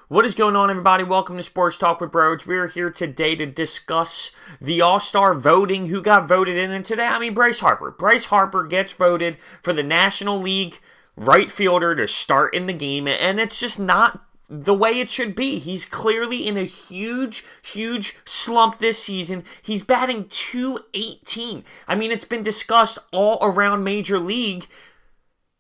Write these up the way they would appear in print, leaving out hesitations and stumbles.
What is going on, everybody? Welcome to Sports Talk with Bros. We're here today to discuss the All-Star voting, who got voted in. And today, Bryce Harper. Bryce Harper gets voted for the National League right fielder to start in the game, and it's just not the way it should be. He's clearly in a huge slump this season. He's batting .218. It's been discussed all around Major League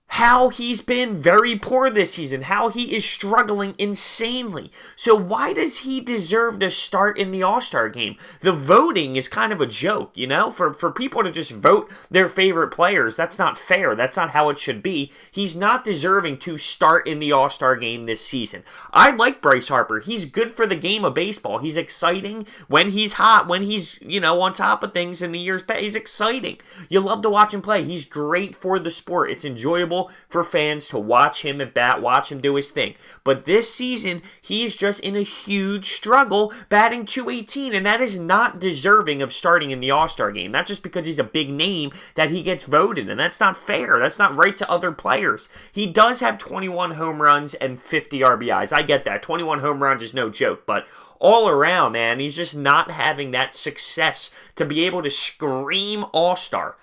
how he's been very poor this season, how he is struggling insanely. So why does he deserve to start in the All-Star game? The voting is kind of a joke, you know? For people to just vote their favorite players, that's not fair. That's not how it should be. He's not deserving to start in the All-Star game this season. I like Bryce Harper. He's good for the game of baseball. He's exciting when he's hot, when he's, on top of things in the years past. He's exciting. You love to watch him play. He's great for the sport. It's enjoyable for fans to watch him at bat, watch him do his thing. But this season, he is just in a huge struggle, batting .218, and that is not deserving of starting in the All-Star game. Not just because he's a big name that he gets voted, and that's not fair. That's not right to other players. He does have 21 home runs and 50 RBIs. I get that. 21 home runs is no joke, but all around, man, he's just not having that success to be able to scream All-Star.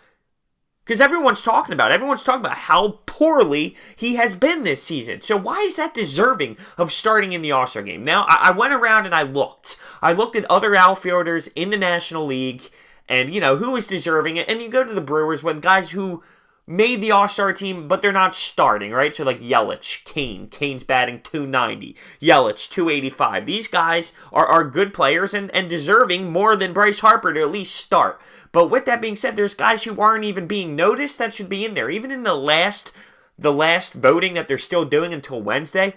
Because everyone's talking about how poorly he has been this season. So why is that deserving of starting in the All-Star game? Now, I went around and I looked. I looked at other outfielders in the National League and, who is deserving it. And you go to the Brewers with guys who made the All-Star team, but they're not starting, right? So like Yelich, Kane's batting .290, Yelich .285. These guys are good players and deserving more than Bryce Harper to at least start. But with that being said, there's guys who aren't even being noticed that should be in there. Even in the last voting that they're still doing until Wednesday,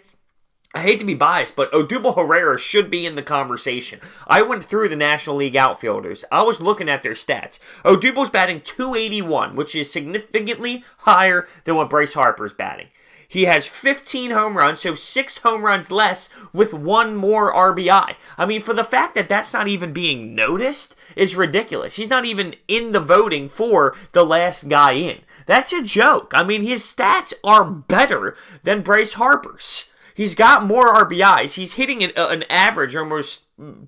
I hate to be biased, but Odubel Herrera should be in the conversation. I went through the National League outfielders. I was looking at their stats. Odubel's batting .281, which is significantly higher than what Bryce Harper's batting. He has 15 home runs, so 6 home runs less with 1 more RBI. For the fact that that's not even being noticed is ridiculous. He's not even in the voting for the last guy in. That's a joke. His stats are better than Bryce Harper's. He's got more RBIs. He's hitting an average almost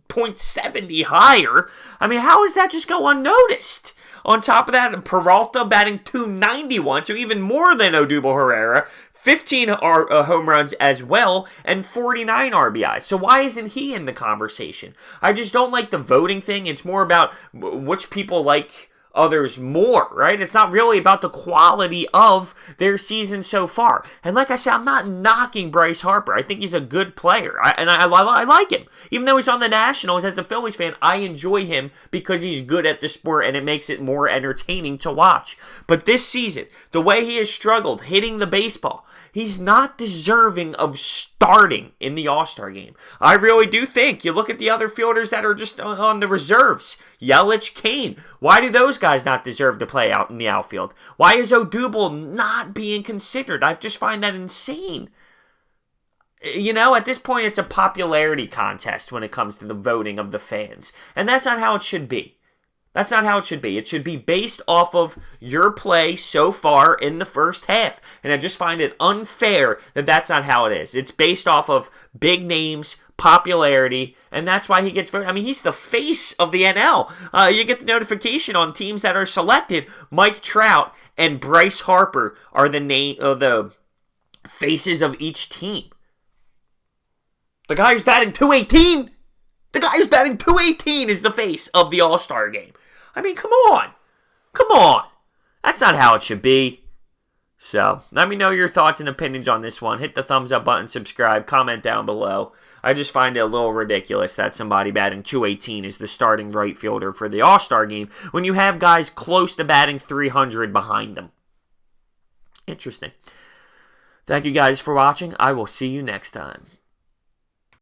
.70 higher. How does that just go unnoticed? On top of that, Peralta batting .291, so even more than Odubel Herrera. 15 home runs as well, and 49 RBIs. So why isn't he in the conversation? I just don't like the voting thing. It's more about which people like others more, right? It's not really about the quality of their season so far. And like I said, I'm not knocking Bryce Harper. I think he's a good player, I like him. Even though he's on the Nationals, as a Phillies fan, I enjoy him because he's good at the sport and it makes it more entertaining to watch. But this season, the way he has struggled hitting the baseball, he's not deserving of starting in the All-Star game. I really do think. You look at the other fielders that are just on the reserves. Yelich, Kane. Why do those guys not deserve to play out in the outfield? Why is Odubel not being considered? I just find that insane. At this point, it's a popularity contest when it comes to the voting of the fans. And that's not how it should be. That's not how it should be. It should be based off of your play so far in the first half. And I just find it unfair that that's not how it is. It's based off of big names, popularity, and that's why he gets voted. He's the face of the NL. You get the notification on teams that are selected. Mike Trout and Bryce Harper are the faces of each team. The guy who's batting .218, is the face of the All-Star game. Come on. That's not how it should be. So, let me know your thoughts and opinions on this one. Hit the thumbs up button, subscribe, comment down below. I just find it a little ridiculous that somebody batting .218 is the starting right fielder for the All-Star game when you have guys close to batting .300 behind them. Interesting. Thank you guys for watching. I will see you next time.